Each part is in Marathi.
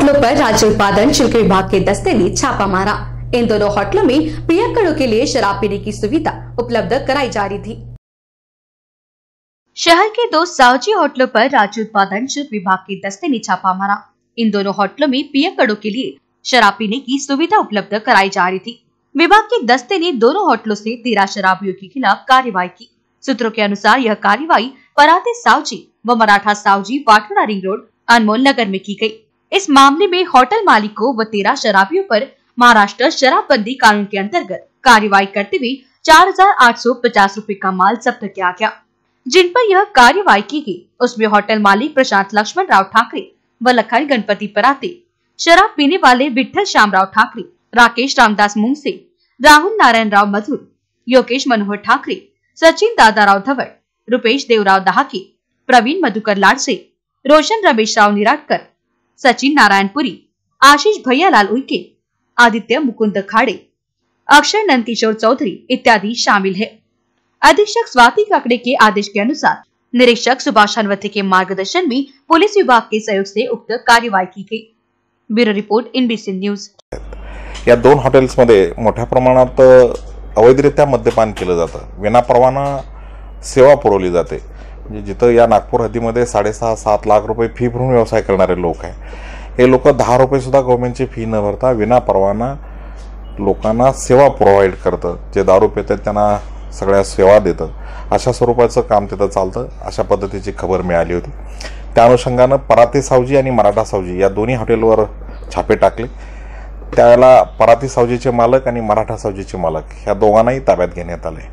होटलों पर राज्य उत्पादन शुल्क विभाग के दस्ते ने छापा मारा। इन दोनों होटलों में पियक्कड़ों के लिए शराब पीने की सुविधा उपलब्ध कराई जा रही थी। शहर के 2 सावजी होटलों पर राज्य उत्पादन शुल्क विभाग के दस्ते ने छापा मारा। इन दोनों होटलों में पियक्कड़ों के लिए शराब पीने की सुविधा उपलब्ध कराई जा रही थी। विभाग के दस्ते ने दोनों होटलों से 13 शराबियों के खिलाफ कार्रवाई की। सूत्रों के अनुसार यह कार्रवाई पराते सावजी व मराठा सावजी वाठोड़ा रिंग रोड अनमोल नगर में की गई। इस मामले में होटल मालिकों व 13 शराबियों पर महाराष्ट्र शराबबंदी कानून के अंतर्गत कार्रवाई करते हुए 4,850 रूपए का माल जब्त किया गया। जिन पर यह कार्रवाई की गई उसमें होटल मालिक प्रशांत लक्ष्मण राव ठाकरे व लखन गणपति पराते, शराब पीने वाले विठल श्यामराव ठाकरे, राकेश रामदास मुंगसे, राहुल नारायण राव मधुर, योगेश मनोहर ठाकरे, सचिन दादाराव धवड़, रुपेश देवराव दहाके, प्रवीण मधुकर लाडसे, रोशन रमेश राव निराटकर, सचिन नारायणपुरी, आशीष भैयालाल उइके, आदित्य मुकुंद खाड़े, अक्षय नंदकिशोर चौधरी इत्यादि शामिल है। अधीक्षक स्वाति काकड़े के आदेश के अनुसार निरीक्षक सुभाष हनवते के मार्गदर्शन में पुलिस विभाग के सहयोग से उक्त कार्यवाही की गई। Bureau report NBC news. या 2 हॉटेल्समध्ये मोठ्या प्रमाणात अवैधरित्या मद्यपान केलं जातं, विनापरवाना सेवा पुरवली जाते। म्हणजे जिथं या नागपूर हद्दीमध्ये 6.5-7 लाख रुपये फी भरून व्यवसाय करणारे लोक आहे, हे लोक 10 रुपये सुद्धा गव्हर्नमेंटची फी न भरता विनापरवाना लोकांना सेवा प्रोव्हाइड करतं। जे दारू पितात त्यांना सगळ्या सेवा देतं, अशा स्वरूपाचं काम तिथं चालतं। अशा पद्धतीची खबर मिळाली होती। त्या अनुषंगानं पराते सावजी आणि मराठा सावजी या दोन्ही हॉटेलवर छापे टाकले। त्यावेळेला पराते सावजीचे मालक आणि मराठा सावजीचे मालक ह्या दोघांनाही ताब्यात घेण्यात आले।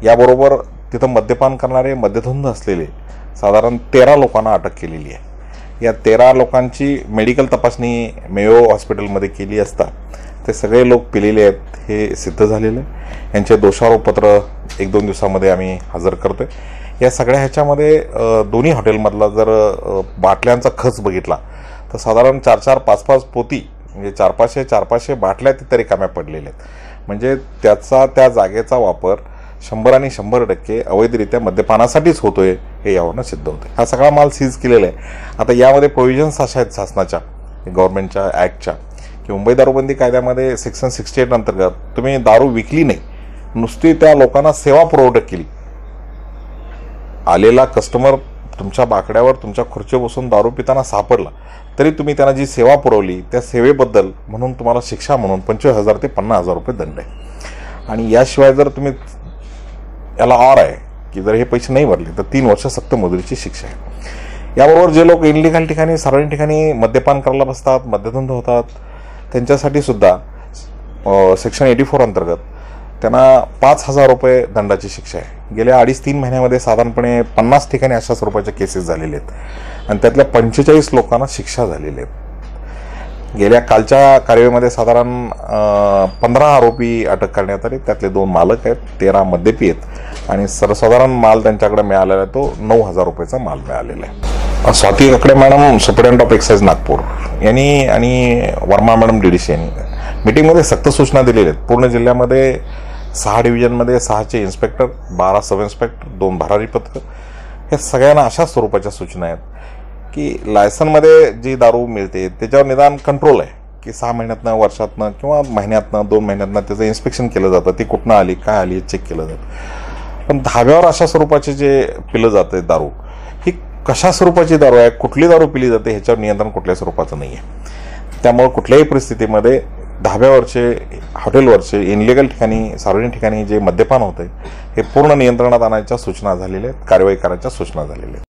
याबरोबर तिथं मद्यपान करणारे मद्यधुंद असलेले साधारण 13 लोकांना अटक केलेली आहे। या 13 लोकांची मेडिकल तपासणी मेयो हॉस्पिटलमध्ये केली असता ते सगळे लोक पिलेले आहेत हे सिद्ध झालेलं आहे। यांचे दोषारोपपत्र 1-2 दिवसामध्ये आम्ही हजर करतोय। या सगळ्या ह्याच्यामध्ये दोन्ही हॉटेलमधला जर बाटल्यांचा खच बघितला तर साधारण 4-4, 5-5 पोती म्हणजे 400-500 बाटल्या तिथे रिकाम्या पडलेल्या आहेत। म्हणजे त्याचा त्या जागेचा वापर 100 आणि 100% अवैधरित्या मद्यपानासाठीच होतोय हे यावरून सिद्ध होतंय। हा सगळा माल सीज केलेला आहे। आता यामध्ये प्रोव्हिजन्स अशा आहेत शासनाच्या, गव्हर्नमेंटच्या ॲक्टच्या, की मुंबई दारूबंदी कायद्यामध्ये सेक्शन 68 अंतर्गत तुम्ही दारू विकली नाही, नुसती त्या लोकांना सेवा पुरवठा केली, आलेला कस्टमर तुमच्या बाकड्यावर तुमच्या खुर्चीवर बसून दारू पिताना सापडला तरी तुम्ही त्यांना जी सेवा पुरवली त्या सेवेबद्दल म्हणून तुम्हाला शिक्षा म्हणून 25,000 ते 50,000 रुपये दंड आहे। आणि याशिवाय जर तुम्ही याला आहे की जर हे पैसे नाही भरले तर 3 वर्ष सक्त मजुरीची शिक्षा आहे। याबरोबर जे लोक इनलिगल ठिकाणी सार्वजनिक ठिकाणी मद्यपान करायला बसतात, मद्यधुंद होतात, त्यांच्यासाठी सुद्धा सेक्शन 84 अंतर्गत त्यांना 5,000 रुपये दंडाची शिक्षा आहे। गेल्या 2.5-3 महिन्यामध्ये साधारणपणे 50 ठिकाणी अशा स्वरूपाच्या केसेस झालेले आहेत आणि त्यातल्या 45 लोकांना शिक्षा झालेली आहेत। गेल्या कालच्या कार्यवाहीमध्ये साधारण 15 आरोपी अटक करण्यात आले। त्यातले 2 मालक आहेत, 13 मद्यपी आहेत आणि सर्वसाधारण माल त्यांच्याकडे मिळालेला आहे तो 9,000 रुपयाचा माल मिळालेला आहे। Swati Kakade madam, superintendent of excise Nagpur यांनी आणि वर्मा मॅडम DDC यांनी मीटिंगमध्ये सक्त सूचना दिलेल्या आहेत। पूर्ण जिल्ह्यामध्ये 6 डिव्हिजनमध्ये 6चे इन्स्पेक्टर, 12 सब इन्स्पेक्टर, 2 भरारी पथकं, हे सगळ्यांना अशा स्वरूपाच्या सूचना आहेत की लायसनमध्ये जी दारू मिळते त्याच्यावर निदान कंट्रोल आहे की 6 महिन्यातनं, वर्षातनं किंवा महिन्यातनं, 2 महिन्यातनं त्याचं इन्स्पेक्शन केलं जातं, ती कुठनं आली, काय आली हे चेक केलं जातं। पण धाब्यावर अशा स्वरूपाचे जे पिलं जाते दारू, ही कशा स्वरूपाची दारू आहे, कुठली दारू पिली जाते ह्याच्यावर नियंत्रण कुठल्या स्वरूपाचं नाही आहे। त्यामुळे कुठल्याही परिस्थितीमध्ये धाब्यावरचे, हॉटेलवरचे, इनलिगल ठिकाणी, सार्वजनिक ठिकाणी जे मद्यपान होते हे पूर्ण नियंत्रणात आणायच्या सूचना झालेल्या आहेत, कारवाई करायच्या सूचना झालेल्या आहेत।